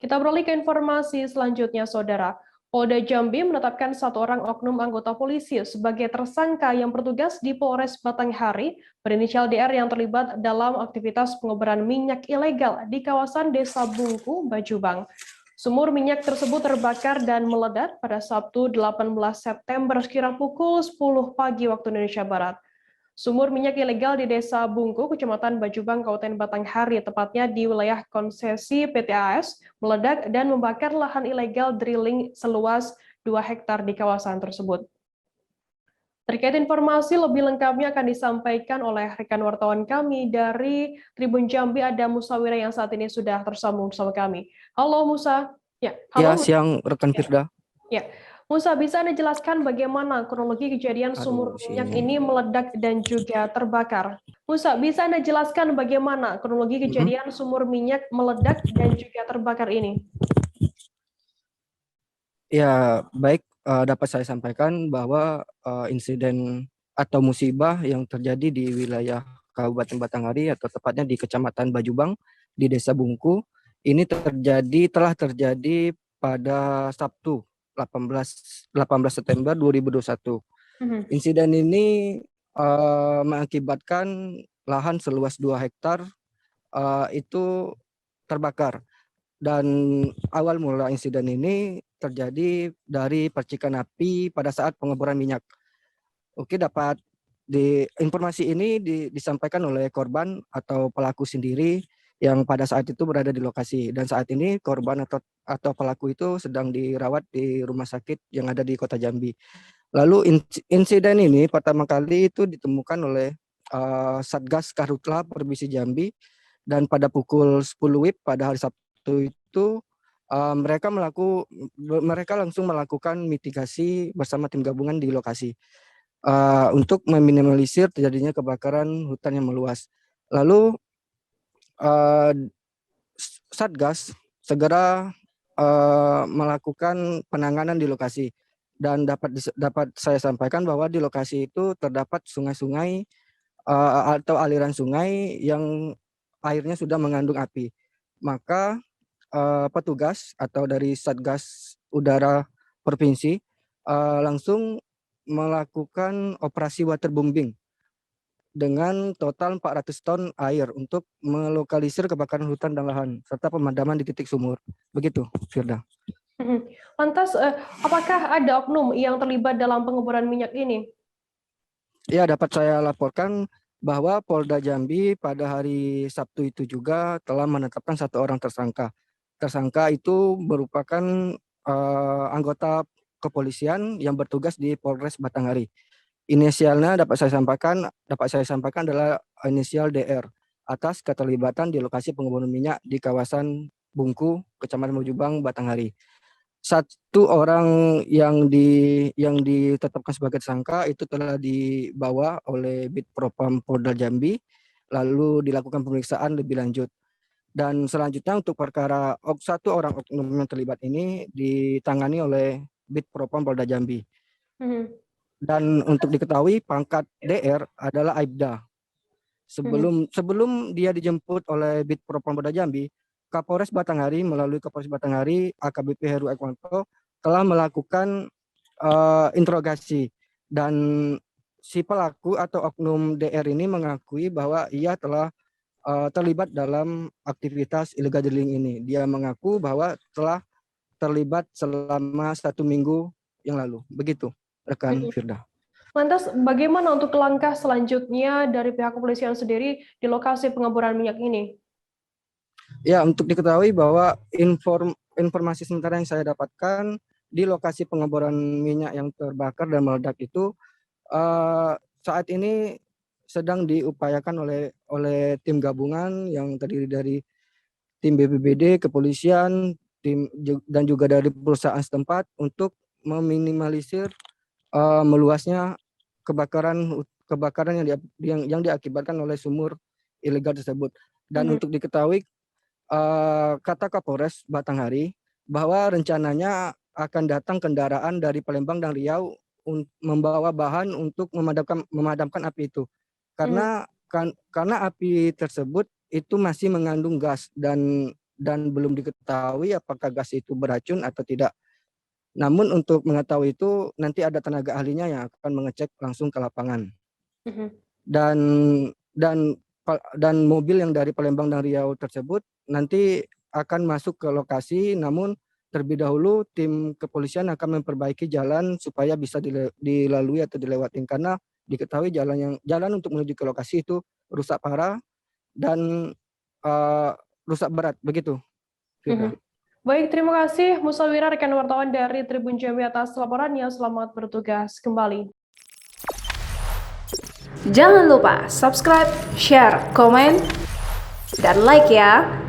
Kita beralih ke informasi selanjutnya, Saudara. Polda Jambi menetapkan satu orang oknum anggota polisi sebagai tersangka yang bertugas di Polres Batanghari berinisial DR yang terlibat dalam aktivitas pengoboran minyak ilegal di kawasan Desa Bungku, Bajubang. Sumur minyak tersebut terbakar dan meledak pada Sabtu 18 September sekira pukul 10 pagi waktu Indonesia Barat. Sumur minyak ilegal di Desa Bungku, Kecamatan Bajubang, Kabupaten Batanghari, tepatnya di wilayah konsesi PT AS, meledak dan membakar lahan ilegal drilling seluas 2 hektar di kawasan tersebut. Terkait informasi lebih lengkapnya akan disampaikan oleh rekan wartawan kami dari Tribun Jambi, ada Musa Wira yang saat ini sudah tersambung bersama kami. Halo Musa. Ya, siang rekan Firda. Ya, Musa, bisa Anda jelaskan bagaimana kronologi kejadian sumur minyak ini meledak dan juga terbakar? Musa, bisa Anda jelaskan bagaimana kronologi kejadian sumur minyak meledak dan juga terbakar ini? Ya, baik, dapat saya sampaikan bahwa insiden atau musibah yang terjadi di wilayah Kabupaten Batanghari atau tepatnya di Kecamatan Bajubang di Desa Bungku ini telah terjadi pada Sabtu 18 September 2021. Insiden ini mengakibatkan lahan seluas 2 hektar itu terbakar. Dan awal mula insiden ini terjadi dari percikan api pada saat pengeboran minyak. Oke, dapat informasi ini disampaikan oleh korban atau pelaku sendiri yang pada saat itu berada di lokasi. Dan saat ini korban atau pelaku itu sedang dirawat di rumah sakit yang ada di Kota Jambi. Lalu insiden ini pertama kali itu ditemukan oleh Satgas Karhutla Provinsi Jambi, dan pada pukul 10 WIB pada hari Sabtu itu mereka langsung melakukan mitigasi bersama tim gabungan di lokasi untuk meminimalisir terjadinya kebakaran hutan yang meluas. Lalu Satgas segera melakukan penanganan di lokasi, dan dapat saya sampaikan bahwa di lokasi itu terdapat sungai-sungai atau aliran sungai yang airnya sudah mengandung api. Maka petugas atau dari Satgas Udara Provinsi langsung melakukan operasi waterbombing dengan total 400 ton air untuk melokalisir kebakaran hutan dan lahan serta pemadaman di titik sumur. Begitu, Firda. Lantas, apakah ada oknum yang terlibat dalam pengeboran minyak ini? Ya, dapat saya laporkan bahwa Polda Jambi pada hari Sabtu itu juga telah menetapkan satu orang tersangka. Tersangka itu merupakan anggota kepolisian yang bertugas di Polres Batanghari. Inisialnya dapat saya sampaikan adalah inisial DR atas keterlibatan di lokasi pengeboran minyak di kawasan Bungku, Kecamatan Bajubang, Batanghari. Satu orang yang ditetapkan sebagai tersangka itu telah dibawa oleh Bid Propam Polda Jambi, lalu dilakukan pemeriksaan lebih lanjut. Dan selanjutnya untuk perkara satu orang oknum yang terlibat ini ditangani oleh Bid Propam Polda Jambi. Dan untuk diketahui pangkat DR adalah Aibda. Sebelum dia dijemput oleh Bid Propam Polda Jambi, Kapolres Batanghari melalui Kapolres Batanghari AKBP Heru Ekwanto telah melakukan interogasi, dan si pelaku atau oknum DR ini mengakui bahwa ia telah terlibat dalam aktivitas illegal drilling ini. Dia mengaku bahwa telah terlibat selama 1 minggu yang lalu. Begitu, rekan Firda. Lantas, bagaimana untuk langkah selanjutnya dari pihak kepolisian sendiri di lokasi pengeboran minyak ini? Ya, untuk diketahui bahwa informasi sementara yang saya dapatkan di lokasi pengeboran minyak yang terbakar dan meledak itu saat ini sedang diupayakan oleh tim gabungan yang terdiri dari tim BPBD, kepolisian, dan juga dari perusahaan setempat untuk meminimalisir meluasnya kebakaran yang diakibatkan oleh sumur ilegal tersebut. Dan untuk diketahui kata Kapolres Batanghari bahwa rencananya akan datang kendaraan dari Palembang dan Riau membawa bahan untuk memadamkan api itu. Karena api tersebut itu masih mengandung gas, dan dan belum diketahui apakah gas itu beracun atau tidak. Namun untuk mengetahui itu nanti ada tenaga ahlinya yang akan mengecek langsung ke lapangan. Dan dan mobil yang dari Palembang dan Riau tersebut nanti akan masuk ke lokasi, namun terlebih dahulu tim kepolisian akan memperbaiki jalan supaya bisa dilalui atau dilewatin, karena diketahui jalan untuk menuju ke lokasi itu rusak parah dan rusak berat begitu. Baik, terima kasih Musawira, rekan wartawan dari Tribun Jambi atas laporannya. Selamat bertugas kembali. Jangan lupa subscribe, share, komen, dan like ya.